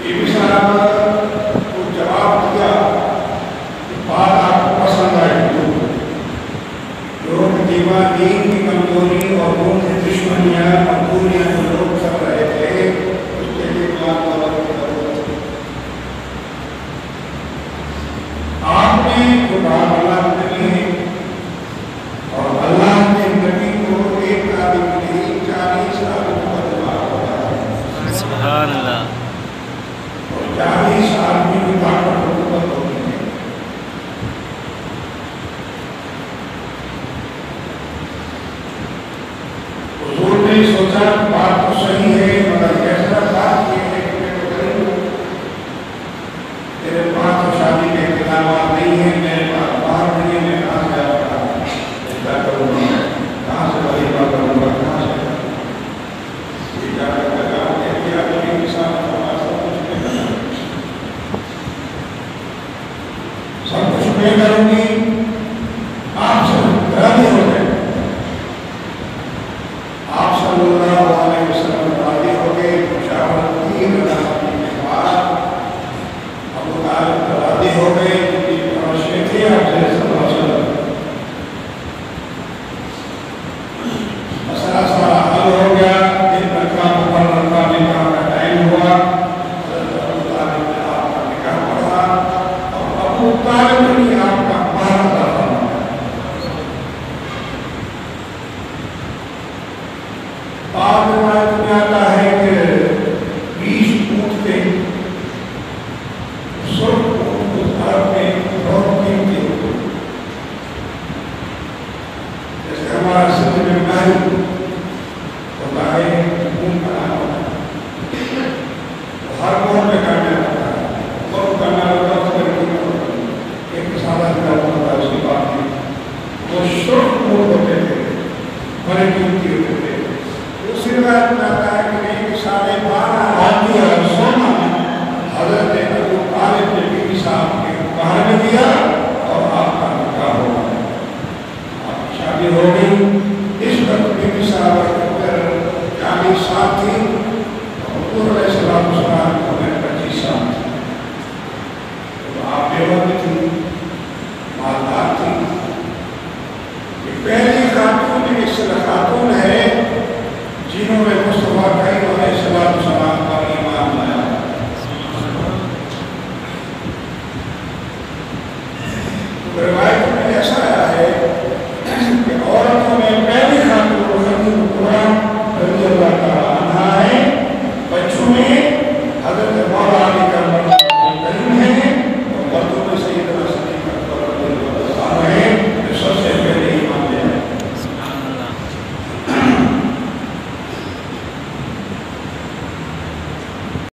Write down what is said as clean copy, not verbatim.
बीबी साहब को जवाब दिया कि बात आपको पसंद आई लोग दीन की कमजोरी और उनकी दुश्मनियाँ मजबूरियाँ जो लोग कर रहे थे उसके लिए बात आपने जो बात अल्लाह ने और अल्लाह ने नबी को एक आदमी नहीं 40 आदमी को दिमाग होगा सुभान अल्लाह। और 40 आदमी की ताकत होती है। हुजूर ने सोचा बात तो सही है मगर कैसा बात ये है कि मैं तो करूँ तेरे पास तो शादी के इक़दामात नहीं है मेरे पास बाहर नहीं है मैं कहाँ से जाऊँगा क्या करूँगा कहाँ से वलीमा करूँगा कहाँ से ये जाकर लगाओ कि आदमी के साथ सब कुछ मैं करूँगी आप सब राजी हो गए। आप सल्लल्लाहु अलैहि वसल्लम राजी हो गए मुशावरत की के बाद अबू तालिब राजी हो गए क्योंकि पड़ोसी थे आपसे सल्लल्लाहु अलैहि वसल्लम। मसला सारा हल हो गया। दिन रखा मुकर्रर का निकाह का टाइम हुआ। अबू तालिब ने आपका निकाह पढ़ा और अबू तालिब ने आपका महर अदा फरमाया। बाद में आता है कि 20 ऊँट थे सब उस भारत में बहुत कीमती होते जैसे हमारा सिंध में महल होता है ऊँट बनाना होता है हर मोड़ में करना होता है बहुत करना होता है एक सादा होता है उसकी बात में वो शुभ ऊँट होते थे बड़े कीमती होते थे। दूसरी बात में आता है कि नहीं 12.5 आदमी और सोना हजरत अबू तालिब ने बीबी साहब के बाहर में दिया और आपका निकाह हो गया आपकी शादी हो गई। इस वक्त बीबी साहब के ऊपर 40 साल थी और हुजूर अलैहिस्सलाम को 25 साल थी। तो आप बेवकूफ थी मालदार थी। ये पहली खातून एक खातून है जिन्होंने मुस्तफा करीम अलैहिस्सलाम पर ईमान लाया। तो रिवायत में ऐसा आया है कि औरतों में पहली खातून खदीजा कुबरा रज़ियल्लाहु अन्हा है। बच्चों में हज़रत मौला